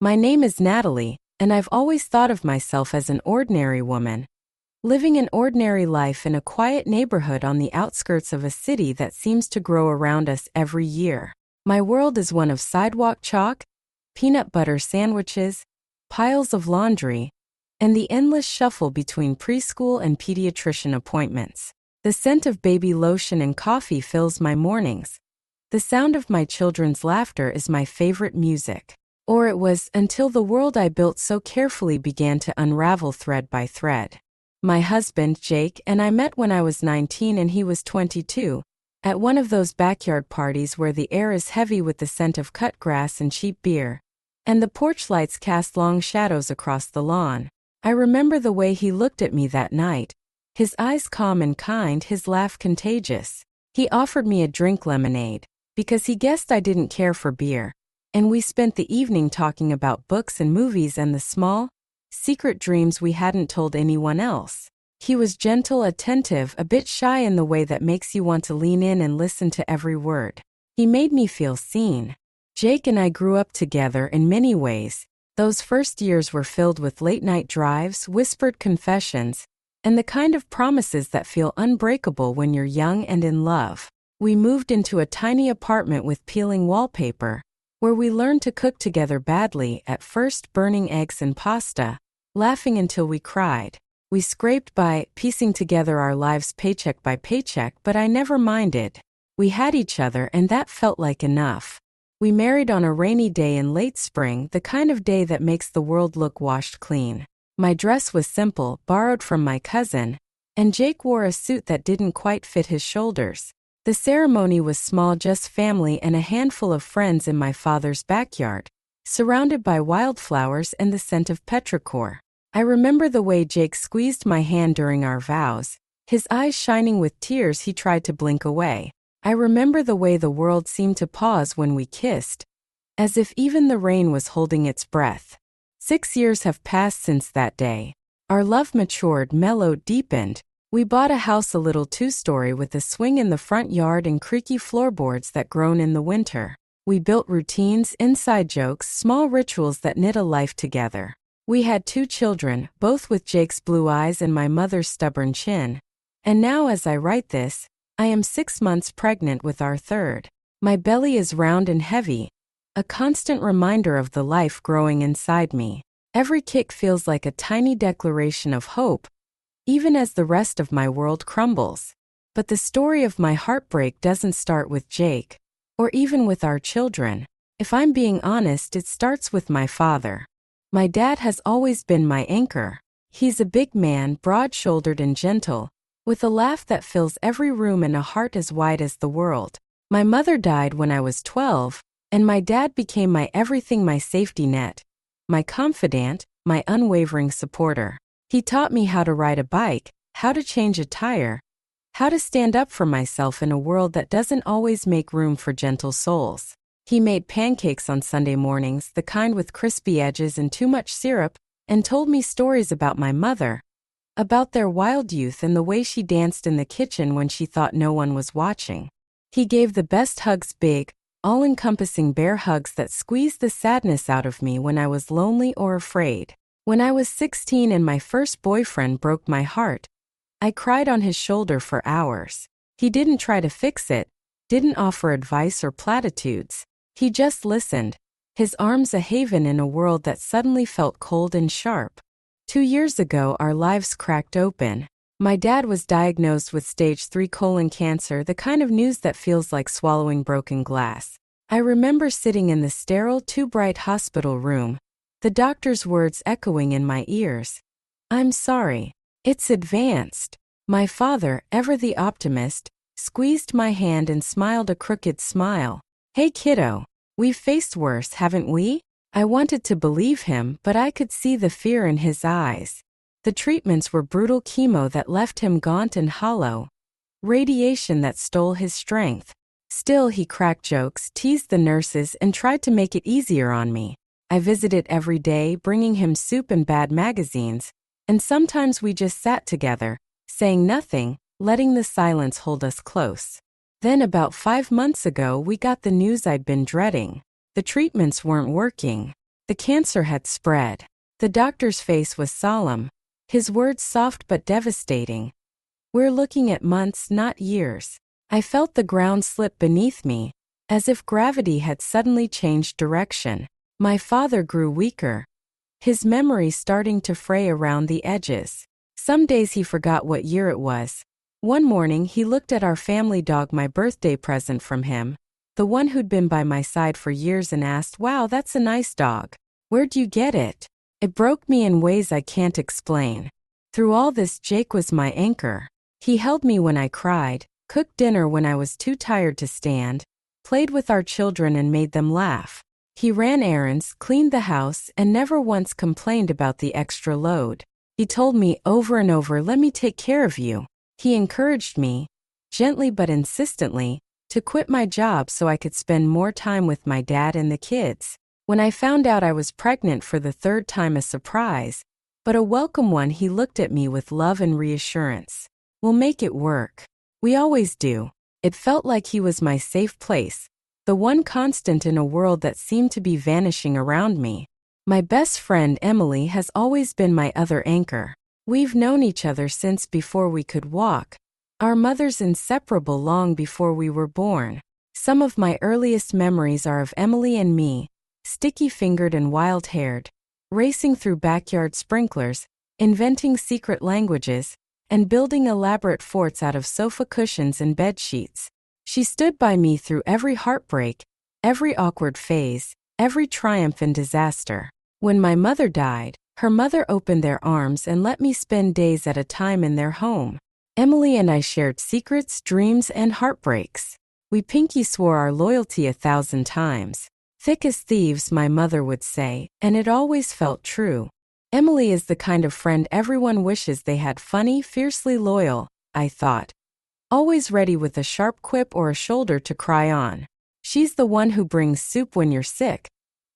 My name is Natalie, and I've always thought of myself as an ordinary woman, living an ordinary life in a quiet neighborhood on the outskirts of a city that seems to grow around us every year. My world is one of sidewalk chalk, peanut butter sandwiches, piles of laundry, and the endless shuffle between preschool and pediatrician appointments. The scent of baby lotion and coffee fills my mornings. The sound of my children's laughter is my favorite music. Or it was, until the world I built so carefully began to unravel thread by thread. My husband, Jake, and I met when I was 19 and he was 22, at one of those backyard parties where the air is heavy with the scent of cut grass and cheap beer, and the porch lights cast long shadows across the lawn. I remember the way he looked at me that night, his eyes calm and kind, his laugh contagious. He offered me a drink, lemonade, because he guessed I didn't care for beer, and we spent the evening talking about books and movies and the small, secret dreams we hadn't told anyone else. He was gentle, attentive, a bit shy in the way that makes you want to lean in and listen to every word. He made me feel seen. Jake and I grew up together in many ways. Those first years were filled with late-night drives, whispered confessions, and the kind of promises that feel unbreakable when you're young and in love. We moved into a tiny apartment with peeling wallpaper, where we learned to cook together badly, at first burning eggs and pasta, laughing until we cried. We scraped by, piecing together our lives paycheck by paycheck, but I never minded. We had each other and that felt like enough. We married on a rainy day in late spring, the kind of day that makes the world look washed clean. My dress was simple, borrowed from my cousin, and Jake wore a suit that didn't quite fit his shoulders. The ceremony was small, just family and a handful of friends in my father's backyard, surrounded by wildflowers and the scent of petrichor. I remember the way Jake squeezed my hand during our vows, his eyes shining with tears he tried to blink away. I remember the way the world seemed to pause when we kissed, as if even the rain was holding its breath. 6 years have passed since that day. Our love matured, mellowed, deepened. We bought a house, a little two-story with a swing in the front yard and creaky floorboards that groan in the winter. We built routines, inside jokes, small rituals that knit a life together. We had 2 children, both with Jake's blue eyes and my mother's stubborn chin. And now as I write this, I am 6 months pregnant with our third. My belly is round and heavy, a constant reminder of the life growing inside me. Every kick feels like a tiny declaration of hope, even as the rest of my world crumbles. But the story of my heartbreak doesn't start with Jake, or even with our children. If I'm being honest, it starts with my father. My dad has always been my anchor. He's a big man, broad-shouldered and gentle, with a laugh that fills every room and a heart as wide as the world. My mother died when I was 12, and my dad became my everything, my safety net, my confidant, my unwavering supporter. He taught me how to ride a bike, how to change a tire, how to stand up for myself in a world that doesn't always make room for gentle souls. He made pancakes on Sunday mornings, the kind with crispy edges and too much syrup, and told me stories about my mother, about their wild youth and the way she danced in the kitchen when she thought no one was watching. He gave the best hugs, big, all-encompassing bear hugs that squeezed the sadness out of me when I was lonely or afraid. When I was 16 and my first boyfriend broke my heart, I cried on his shoulder for hours. He didn't try to fix it, didn't offer advice or platitudes. He just listened, his arms a haven in a world that suddenly felt cold and sharp. 2 years ago, our lives cracked open. My dad was diagnosed with stage 3 colon cancer, the kind of news that feels like swallowing broken glass. I remember sitting in the sterile, too bright hospital room, the doctor's words echoing in my ears. "I'm sorry. It's advanced." My father, ever the optimist, squeezed my hand and smiled a crooked smile. "Hey kiddo, we've faced worse, haven't we?" I wanted to believe him, but I could see the fear in his eyes. The treatments were brutal, chemo that left him gaunt and hollow, radiation that stole his strength. Still, he cracked jokes, teased the nurses, and tried to make it easier on me. I visited every day, bringing him soup and bad magazines, and sometimes we just sat together, saying nothing, letting the silence hold us close. Then about 5 months ago, we got the news I'd been dreading. The treatments weren't working. The cancer had spread. The doctor's face was solemn, his words soft but devastating. "We're looking at months, not years." I felt the ground slip beneath me, as if gravity had suddenly changed direction. My father grew weaker, his memory starting to fray around the edges. Some days he forgot what year it was. One morning he looked at our family dog, my birthday present from him, the one who'd been by my side for years, and asked, "Wow, that's a nice dog. Where'd you get it?" It broke me in ways I can't explain. Through all this, Jake was my anchor. He held me when I cried, cooked dinner when I was too tired to stand, played with our children and made them laugh. He ran errands, cleaned the house, and never once complained about the extra load. He told me over and over, "Let me take care of you." He encouraged me, gently but insistently, to quit my job so I could spend more time with my dad and the kids. When I found out I was pregnant for the third time, a surprise, but a welcome one, he looked at me with love and reassurance. "We'll make it work. We always do." It felt like he was my safe place, the one constant in a world that seemed to be vanishing around me. My best friend Emily has always been my other anchor. We've known each other since before we could walk, our mothers inseparable long before we were born. Some of my earliest memories are of Emily and me, sticky-fingered and wild-haired, racing through backyard sprinklers, inventing secret languages, and building elaborate forts out of sofa cushions and bed sheets. She stood by me through every heartbreak, every awkward phase, every triumph and disaster. When my mother died, her mother opened their arms and let me spend days at a time in their home. Emily and I shared secrets, dreams, and heartbreaks. We pinky swore our loyalty 1,000 times. Thick as thieves, my mother would say, and it always felt true. Emily is the kind of friend everyone wishes they had. Funny, fiercely loyal, I thought. Always ready with a sharp quip or a shoulder to cry on. She's the one who brings soup when you're sick,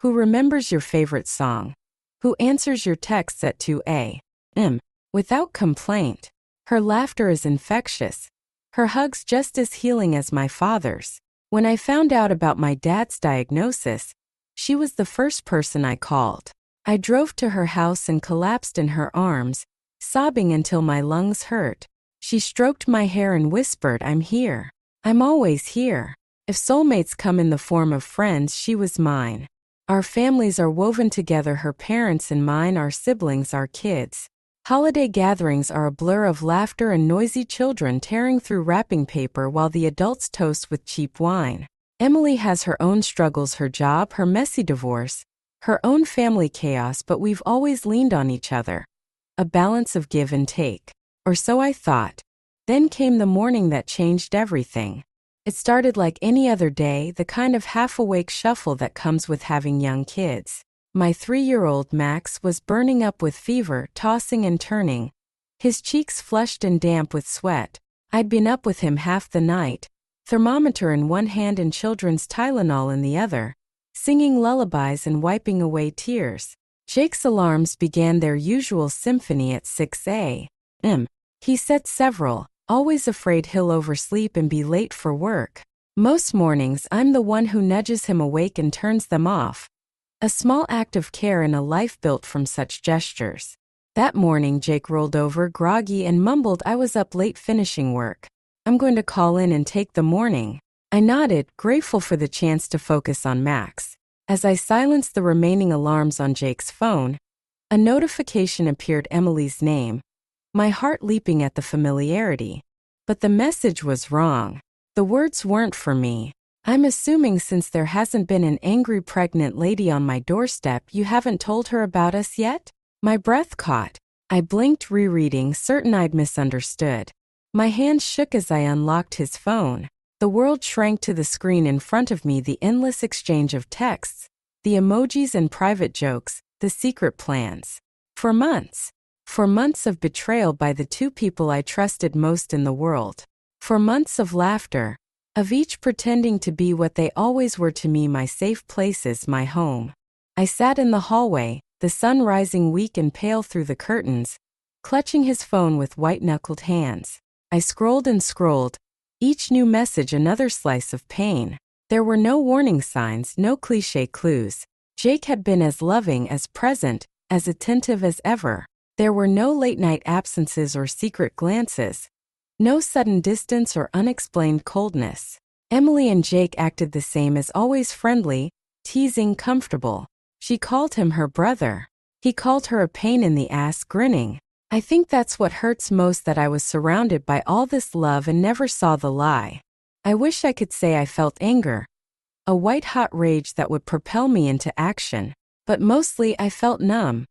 who remembers your favorite song, who answers your texts at 2 a.m. without complaint. Her laughter is infectious, her hugs just as healing as my father's. When I found out about my dad's diagnosis, she was the first person I called. I drove to her house and collapsed in her arms, sobbing until my lungs hurt. She stroked my hair and whispered, "I'm here. I'm always here." If soulmates come in the form of friends, she was mine. Our families are woven together, her parents and mine, our siblings, our kids. Holiday gatherings are a blur of laughter and noisy children tearing through wrapping paper while the adults toast with cheap wine. Emily has her own struggles, her job, her messy divorce, her own family chaos, but we've always leaned on each other. A balance of give and take. Or so I thought. Then came the morning that changed everything. It started like any other day, the kind of half-awake shuffle that comes with having young kids. My 3-year-old Max was burning up with fever, tossing and turning, his cheeks flushed and damp with sweat. I'd been up with him half the night, thermometer in one hand and children's Tylenol in the other, singing lullabies and wiping away tears. Jake's alarms began their usual symphony at 6 a.m. He set several, always afraid he'll oversleep and be late for work. Most mornings I'm the one who nudges him awake and turns them off. A small act of care in a life built from such gestures. That morning Jake rolled over groggy and mumbled, "I was up late finishing work. I'm going to call in and take the morning." I nodded, grateful for the chance to focus on Max. As I silenced the remaining alarms on Jake's phone, a notification appeared, Emily's name, my heart leaping at the familiarity. But the message was wrong. The words weren't for me. "I'm assuming since there hasn't been an angry pregnant lady on my doorstep, you haven't told her about us yet?" My breath caught. I blinked, rereading, certain I'd misunderstood. My hands shook as I unlocked his phone. The world shrank to the screen in front of me, the endless exchange of texts, the emojis and private jokes, the secret plans. For months of betrayal by the two people I trusted most in the world. For months of laughter, of each pretending to be what they always were to me, my safe places, my home. I sat in the hallway, the sun rising weak and pale through the curtains, clutching his phone with white-knuckled hands. I scrolled and scrolled, each new message another slice of pain. There were no warning signs, no cliché clues, Jake had been as loving, as present, as attentive as ever. There were no late-night absences or secret glances. No sudden distance or unexplained coldness. Emily and Jake acted the same as always, friendly, teasing, comfortable. She called him her brother. He called her a pain in the ass, grinning. I think that's what hurts most, that I was surrounded by all this love and never saw the lie. I wish I could say I felt anger, a white-hot rage that would propel me into action, but mostly I felt numb,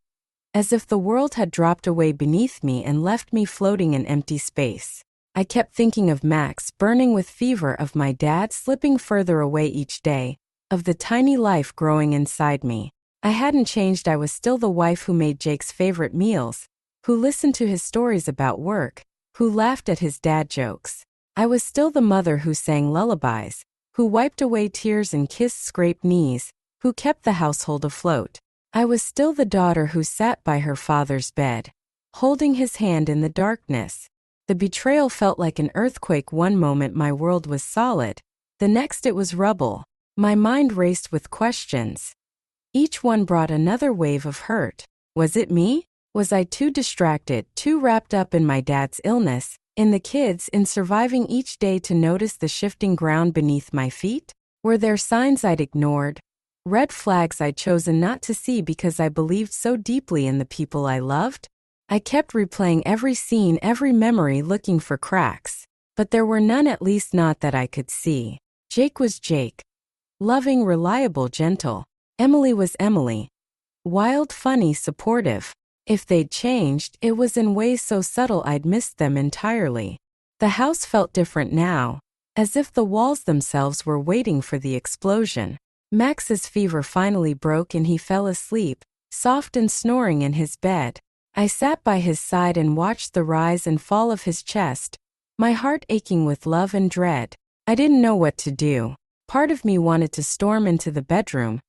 as if the world had dropped away beneath me and left me floating in empty space. I kept thinking of Max, burning with fever, of my dad slipping further away each day, of the tiny life growing inside me. I hadn't changed. I was still the wife who made Jake's favorite meals, who listened to his stories about work, who laughed at his dad jokes. I was still the mother who sang lullabies, who wiped away tears and kissed scraped knees, who kept the household afloat. I was still the daughter who sat by her father's bed, holding his hand in the darkness. The betrayal felt like an earthquake. One moment my world was solid, the next it was rubble. My mind raced with questions. Each one brought another wave of hurt. Was it me? Was I too distracted, too wrapped up in my dad's illness, in the kids, in surviving each day to notice the shifting ground beneath my feet? Were there signs I'd ignored? Red flags I'd chosen not to see because I believed so deeply in the people I loved? I kept replaying every scene, every memory, looking for cracks. But there were none, at least not that I could see. Jake was Jake. Loving, reliable, gentle. Emily was Emily. Wild, funny, supportive. If they'd changed, it was in ways so subtle I'd missed them entirely. The house felt different now, as if the walls themselves were waiting for the explosion. Max's fever finally broke and he fell asleep, soft and snoring in his bed. I sat by his side and watched the rise and fall of his chest, my heart aching with love and dread. I didn't know what to do. Part of me wanted to storm into the bedroom,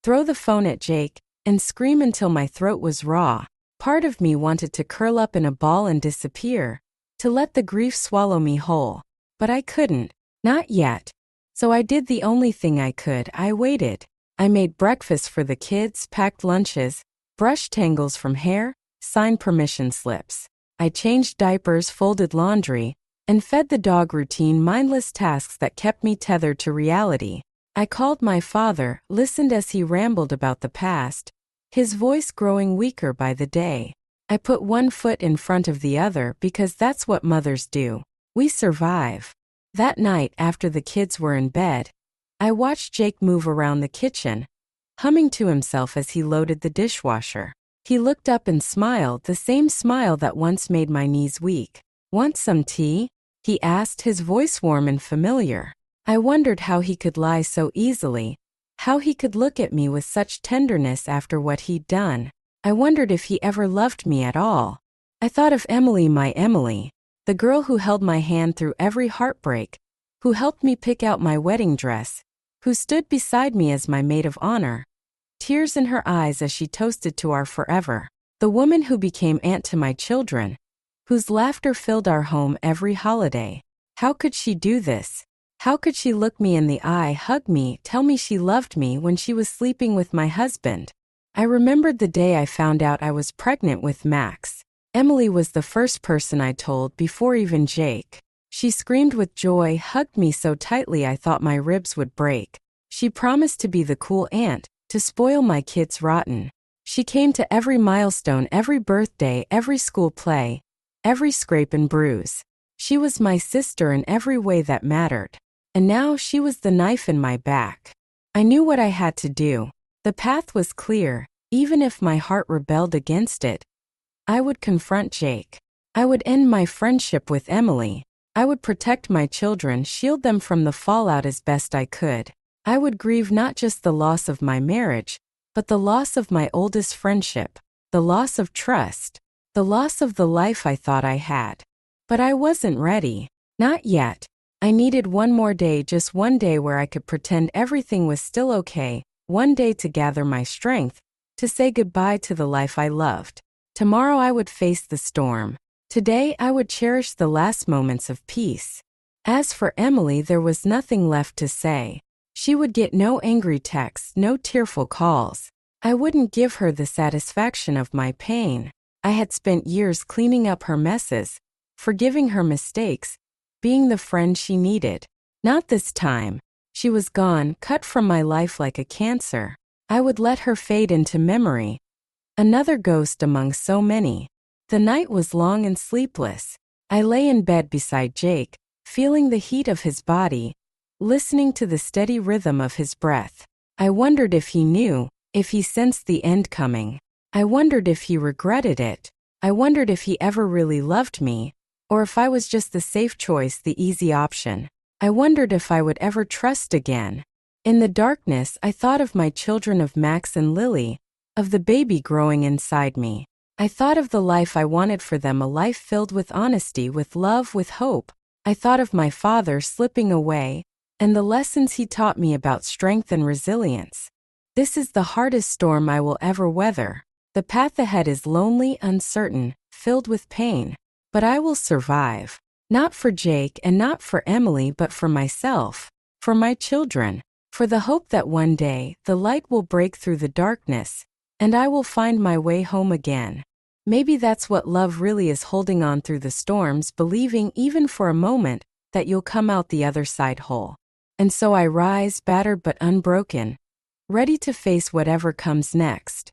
throw the phone at Jake, and scream until my throat was raw. Part of me wanted to curl up in a ball and disappear, to let the grief swallow me whole. But I couldn't. Not yet. So I did the only thing I could. I waited. I made breakfast for the kids, packed lunches, brushed tangles from hair, signed permission slips. I changed diapers, folded laundry, and fed the dog, routine, mindless tasks that kept me tethered to reality. I called my father, listened as he rambled about the past, his voice growing weaker by the day. I put one foot in front of the other because that's what mothers do. We survive. That night, after the kids were in bed, I watched Jake move around the kitchen, humming to himself as he loaded the dishwasher. He looked up and smiled, the same smile that once made my knees weak. "Want some tea?" he asked, his voice warm and familiar. I wondered how he could lie so easily, how he could look at me with such tenderness after what he'd done. I wondered if he ever loved me at all. I thought of Emily, my Emily, the girl who held my hand through every heartbreak, who helped me pick out my wedding dress, who stood beside me as my maid of honor, tears in her eyes as she toasted to our forever. The woman who became aunt to my children, whose laughter filled our home every holiday. How could she do this? How could she look me in the eye, hug me, tell me she loved me when she was sleeping with my husband? I remembered the day I found out I was pregnant with Max. Emily was the first person I told, before even Jake. She screamed with joy, hugged me so tightly I thought my ribs would break. She promised to be the cool aunt, to spoil my kids rotten. She came to every milestone, every birthday, every school play, every scrape and bruise. She was my sister in every way that mattered. And now she was the knife in my back. I knew what I had to do. The path was clear. Even if my heart rebelled against it, I would confront Jake. I would end my friendship with Emily. I would protect my children, shield them from the fallout as best I could. I would grieve not just the loss of my marriage, but the loss of my oldest friendship, the loss of trust, the loss of the life I thought I had. But I wasn't ready. Not yet. I needed one more day, just one day where I could pretend everything was still okay, one day to gather my strength, to say goodbye to the life I loved. Tomorrow I would face the storm. Today I would cherish the last moments of peace. As for Emily, there was nothing left to say. She would get no angry texts, no tearful calls. I wouldn't give her the satisfaction of my pain. I had spent years cleaning up her messes, forgiving her mistakes, being the friend she needed. Not this time. She was gone, cut from my life like a cancer. I would let her fade into memory, another ghost among so many. The night was long and sleepless. I lay in bed beside Jake, feeling the heat of his body, listening to the steady rhythm of his breath. I wondered if he knew, if he sensed the end coming. I wondered if he regretted it. I wondered if he ever really loved me, or if I was just the safe choice, the easy option. I wondered if I would ever trust again. In the darkness, I thought of my children, of Max and Lily, of the baby growing inside me. I thought of the life I wanted for them, a life filled with honesty, with love, with hope. I thought of my father slipping away, and the lessons he taught me about strength and resilience. This is the hardest storm I will ever weather. The path ahead is lonely, uncertain, filled with pain. But I will survive. Not for Jake and not for Emily, but for myself, for my children, for the hope that one day the light will break through the darkness, and I will find my way home again. Maybe that's what love really is, holding on through the storms, believing even for a moment that you'll come out the other side whole. And so I rise, battered but unbroken, ready to face whatever comes next.